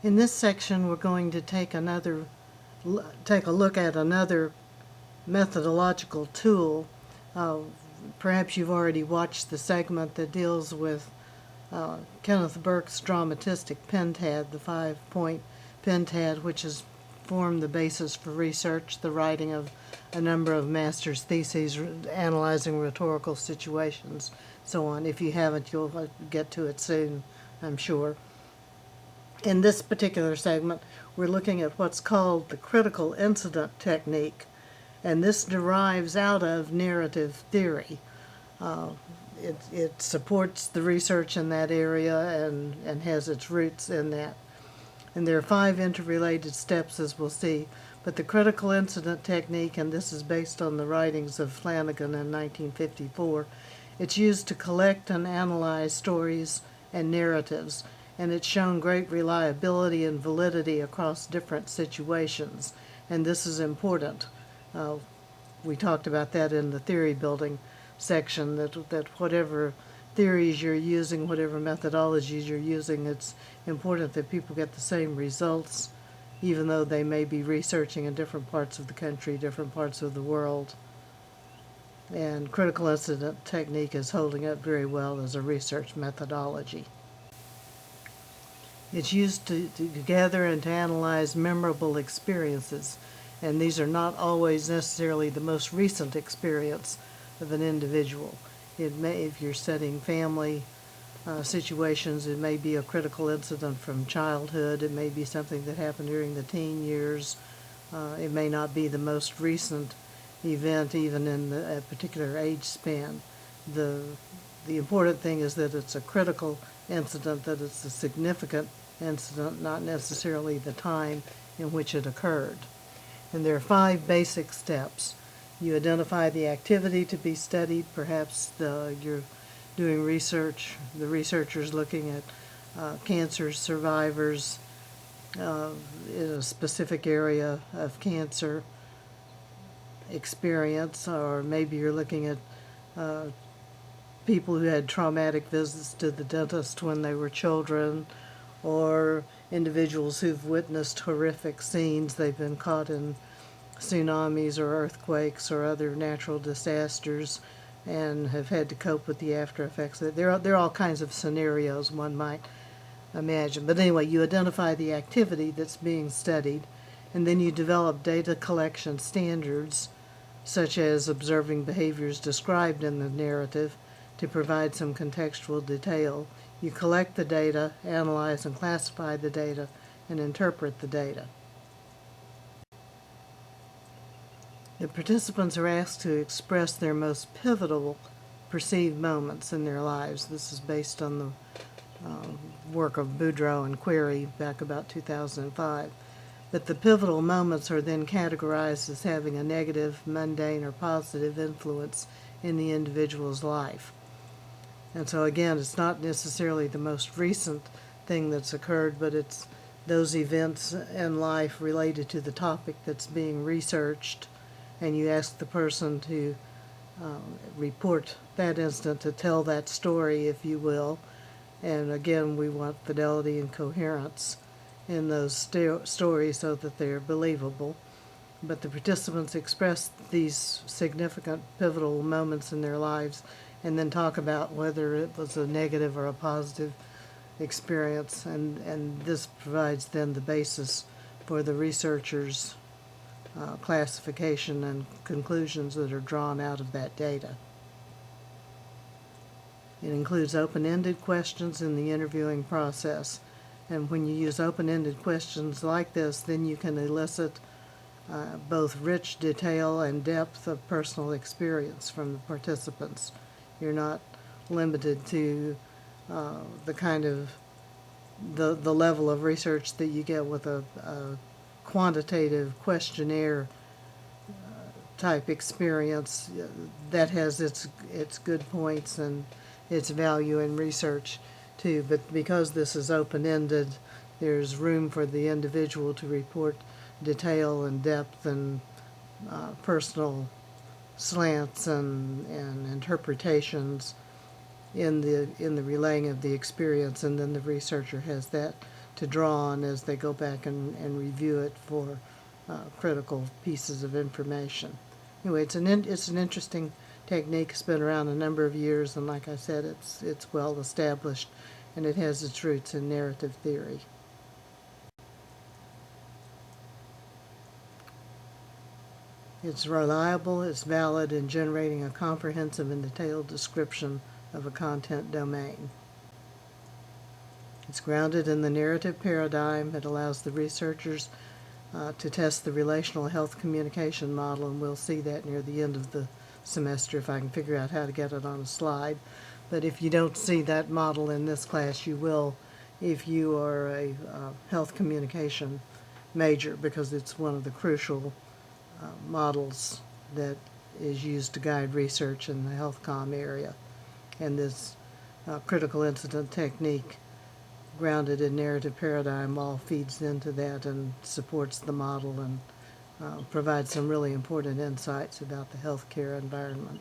In this section, we're going to take a look at another methodological tool. Uh, Perhaps you've already watched the segment that deals with Kenneth Burke's dramatistic pentad, the 5-point pentad, which has formed the basis for research, the writing of a number of master's theses analyzing rhetorical situations, so on. If you haven't, you'll get to it soon, I'm sure. In this particular segment, we're looking at what's called the critical incident technique, and this derives out of narrative theory. Uh, it supports the research in that area and has its roots in that. And there are 5 interrelated steps, as we'll see. But the critical incident technique, and this is based on the writings of Flanagan in 1954, it's used to collect and analyze stories and narratives, and it's shown great reliability and validity across different situations. And this is important. We talked about that in the theory building section, that whatever theories you're using, whatever methodologies you're using, it's important that people get the same results, even though they may be researching in different parts of the country, different parts of the world. And critical incident technique is holding up very well as a research methodology. It's used to gather and to analyze memorable experiences, and these are not always necessarily the most recent experience of an individual. It may, if you're studying family situations, it may be a critical incident from childhood. It may be something that happened during the teen years. It may not be the most recent event, even in a particular age span. The important thing is that it's a critical incident, that it's a significant incident, not necessarily the time in which it occurred. And there are 5 basic steps. You identify the activity to be studied. Perhaps you're doing research, the researcher's looking at cancer survivors in a specific area of cancer experience, or maybe you're looking at people who had traumatic visits to the dentist when they were children, or individuals who've witnessed horrific scenes. They've been caught in tsunamis or earthquakes or other natural disasters and have had to cope with the after effects. There are all kinds of scenarios one might imagine. But anyway, you identify the activity that's being studied, and then you develop data collection standards, such as observing behaviors described in the narrative, to provide some contextual detail. You collect the data, analyze and classify the data, and interpret the data. The participants are asked to express their most pivotal perceived moments in their lives. This is based on the work of Boudreaux and Query back about 2005. But the pivotal moments are then categorized as having a negative, mundane, or positive influence in the individual's life. And so again, it's not necessarily the most recent thing that's occurred, but it's those events in life related to the topic that's being researched, and you ask the person to report that incident, to tell that story, if you will. And again, we want fidelity and coherence in those stories so that they're believable. But the participants express these significant pivotal moments in their lives and then talk about whether it was a negative or a positive experience, and this provides then the basis for the researchers' classification and conclusions that are drawn out of that data. It includes open-ended questions in the interviewing process, and when you use open-ended questions like this, then you can elicit both rich detail and depth of personal experience from the participants. You're not limited to the kind of the level of research that you get with a quantitative questionnaire type experience. That has its good points and its value in research too, but because this is open-ended, there's room for the individual to report detail and depth and personal slants and interpretations in the relaying of the experience, and then the researcher has that to draw on as they go back and review it for critical pieces of information. Anyway, it's an interesting technique. It's been around a number of years, and like I said, it's well established, and it has its roots in narrative theory. It's reliable, it's valid in generating a comprehensive and detailed description of a content domain. It's grounded in the narrative paradigm. It allows the researchers to test the relational health communication model, and we'll see that near the end of the semester if I can figure out how to get it on a slide. But if you don't see that model in this class, you will if you are a health communication major, because it's one of the crucial models that is used to guide research in the health comm area. And this critical incident technique, grounded in narrative paradigm, all feeds into that and supports the model and provides some really important insights about the healthcare environment.